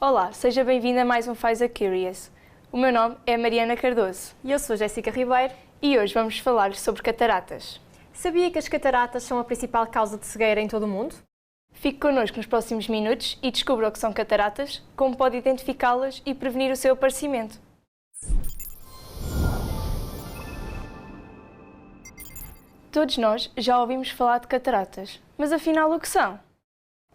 Olá, seja bem-vinda a mais um Pfizer Curious. O meu nome é Mariana Cardoso. E eu sou Jéssica Ribeiro. E hoje vamos falar sobre cataratas. Sabia que as cataratas são a principal causa de cegueira em todo o mundo? Fique connosco nos próximos minutos e descubra o que são cataratas, como pode identificá-las e prevenir o seu aparecimento. Todos nós já ouvimos falar de cataratas, mas afinal o que são?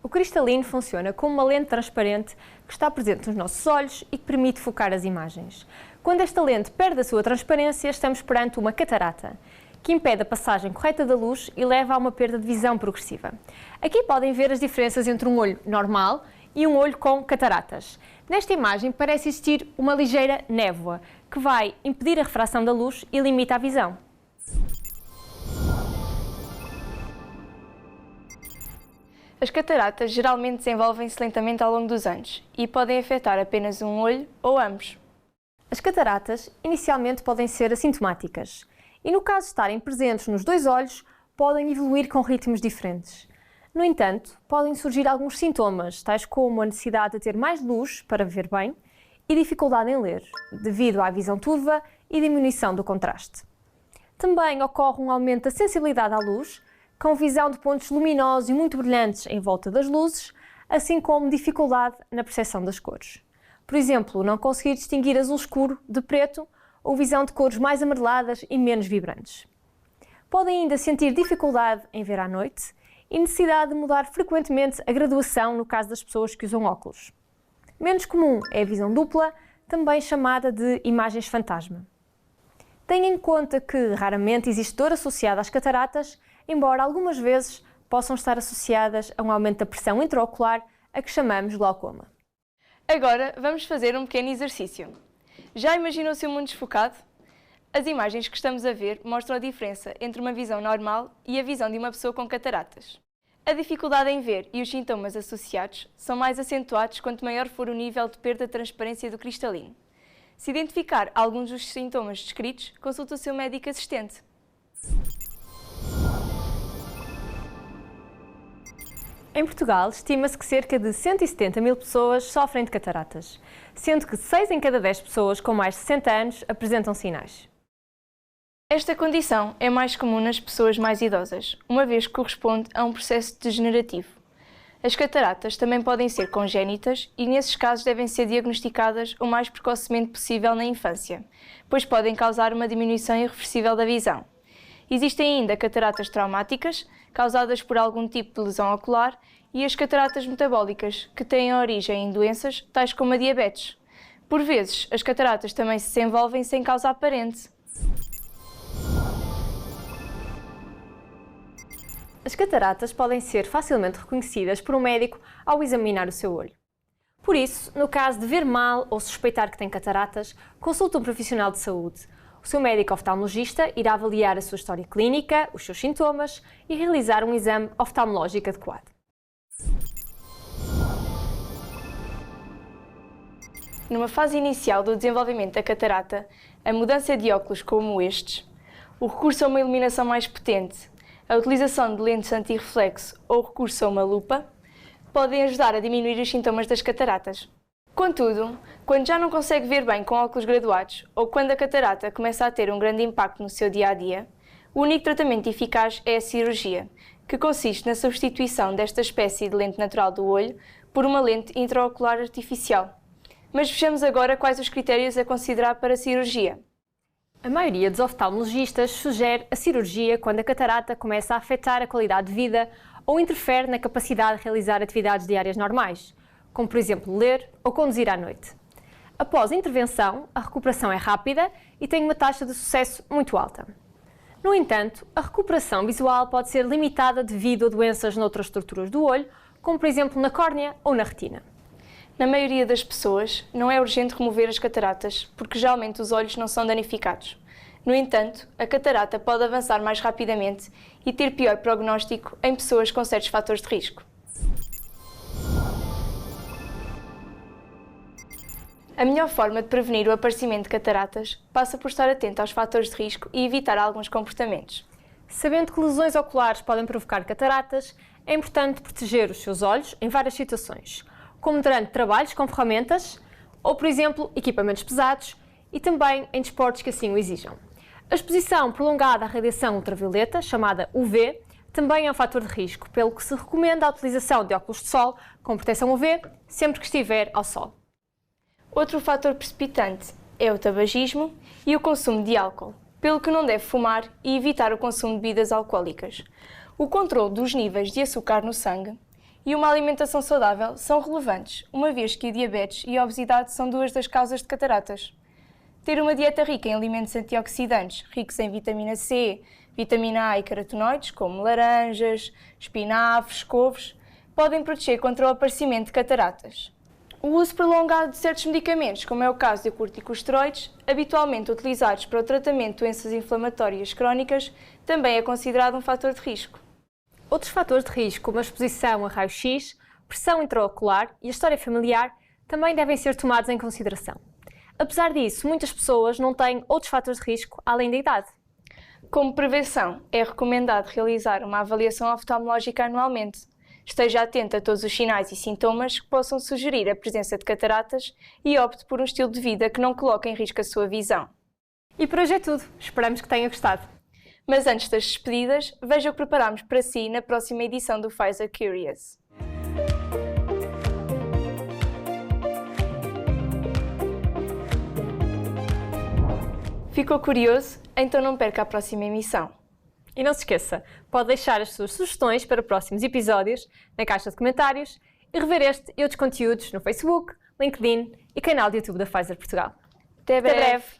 O cristalino funciona como uma lente transparente que está presente nos nossos olhos e que permite focar as imagens. Quando esta lente perde a sua transparência, estamos perante uma catarata, que impede a passagem correta da luz e leva a uma perda de visão progressiva. Aqui podem ver as diferenças entre um olho normal e um olho com cataratas. Nesta imagem parece existir uma ligeira névoa, que vai impedir a refração da luz e limita a visão. As cataratas geralmente desenvolvem-se lentamente ao longo dos anos e podem afetar apenas um olho ou ambos. As cataratas inicialmente podem ser assintomáticas e, no caso de estarem presentes nos dois olhos, podem evoluir com ritmos diferentes. No entanto, podem surgir alguns sintomas, tais como a necessidade de ter mais luz para ver bem e dificuldade em ler, devido à visão turva e diminuição do contraste. Também ocorre um aumento da sensibilidade à luz, com visão de pontos luminosos e muito brilhantes em volta das luzes, assim como dificuldade na percepção das cores. Por exemplo, não conseguir distinguir azul escuro de preto ou visão de cores mais amareladas e menos vibrantes. Podem ainda sentir dificuldade em ver à noite e necessidade de mudar frequentemente a graduação no caso das pessoas que usam óculos. Menos comum é a visão dupla, também chamada de imagens fantasma. Tenha em conta que raramente existe dor associada às cataratas, embora algumas vezes possam estar associadas a um aumento da pressão intraocular, a que chamamos glaucoma. Agora vamos fazer um pequeno exercício. Já imaginou o seu mundo desfocado? As imagens que estamos a ver mostram a diferença entre uma visão normal e a visão de uma pessoa com cataratas. A dificuldade em ver e os sintomas associados são mais acentuados quanto maior for o nível de perda de transparência do cristalino. Se identificar alguns dos sintomas descritos, consulte o seu médico assistente. Em Portugal, estima-se que cerca de 170 mil pessoas sofrem de cataratas, sendo que 6 em cada 10 pessoas com mais de 60 anos apresentam sinais. Esta condição é mais comum nas pessoas mais idosas, uma vez que corresponde a um processo degenerativo. As cataratas também podem ser congénitas e, nesses casos, devem ser diagnosticadas o mais precocemente possível na infância, pois podem causar uma diminuição irreversível da visão. Existem ainda cataratas traumáticas, causadas por algum tipo de lesão ocular, e as cataratas metabólicas, que têm origem em doenças tais como a diabetes. Por vezes, as cataratas também se desenvolvem sem causa aparente. As cataratas podem ser facilmente reconhecidas por um médico ao examinar o seu olho. Por isso, no caso de ver mal ou suspeitar que tem cataratas, consulte um profissional de saúde. O seu médico oftalmologista irá avaliar a sua história clínica, os seus sintomas e realizar um exame oftalmológico adequado. Numa fase inicial do desenvolvimento da catarata, a mudança de óculos como estes, o recurso a uma iluminação mais potente, a utilização de lentes anti-reflexo ou o recurso a uma lupa, podem ajudar a diminuir os sintomas das cataratas. Contudo, quando já não consegue ver bem com óculos graduados ou quando a catarata começa a ter um grande impacto no seu dia-a-dia, o único tratamento eficaz é a cirurgia, que consiste na substituição desta espécie de lente natural do olho por uma lente intraocular artificial. Mas vejamos agora quais os critérios a considerar para a cirurgia. A maioria dos oftalmologistas sugere a cirurgia quando a catarata começa a afetar a qualidade de vida ou interfere na capacidade de realizar atividades diárias normais, como por exemplo ler ou conduzir à noite. Após a intervenção, a recuperação é rápida e tem uma taxa de sucesso muito alta. No entanto, a recuperação visual pode ser limitada devido a doenças noutras estruturas do olho, como por exemplo na córnea ou na retina. Na maioria das pessoas, não é urgente remover as cataratas, porque geralmente os olhos não são danificados. No entanto, a catarata pode avançar mais rapidamente e ter pior prognóstico em pessoas com certos fatores de risco. A melhor forma de prevenir o aparecimento de cataratas passa por estar atento aos fatores de risco e evitar alguns comportamentos. Sabendo que lesões oculares podem provocar cataratas, é importante proteger os seus olhos em várias situações. como durante trabalhos com ferramentas ou, por exemplo, equipamentos pesados e também em desportos que assim o exijam. A exposição prolongada à radiação ultravioleta, chamada UV, também é um fator de risco, pelo que se recomenda a utilização de óculos de sol com proteção UV sempre que estiver ao sol. Outro fator precipitante é o tabagismo e o consumo de álcool, pelo que não deve fumar e evitar o consumo de bebidas alcoólicas. O controle dos níveis de açúcar no sangue e uma alimentação saudável são relevantes, uma vez que o diabetes e a obesidade são duas das causas de cataratas. Ter uma dieta rica em alimentos antioxidantes, ricos em vitamina C, vitamina A e carotenoides, como laranjas, espinafres, couves, podem proteger contra o aparecimento de cataratas. O uso prolongado de certos medicamentos, como é o caso de corticosteroides, habitualmente utilizados para o tratamento de doenças inflamatórias crónicas, também é considerado um fator de risco. Outros fatores de risco, como a exposição a raio-x, pressão intraocular e a história familiar, também devem ser tomados em consideração. Apesar disso, muitas pessoas não têm outros fatores de risco além da idade. Como prevenção, é recomendado realizar uma avaliação oftalmológica anualmente. Esteja atento a todos os sinais e sintomas que possam sugerir a presença de cataratas e opte por um estilo de vida que não coloque em risco a sua visão. E por hoje é tudo. Esperamos que tenha gostado. Mas antes das despedidas, veja o que preparamos para si na próxima edição do Pfizer Curious. Ficou curioso? Então não perca a próxima emissão. E não se esqueça, pode deixar as suas sugestões para próximos episódios na caixa de comentários e rever este e outros conteúdos no Facebook, LinkedIn e canal de YouTube da Pfizer Portugal. Até breve!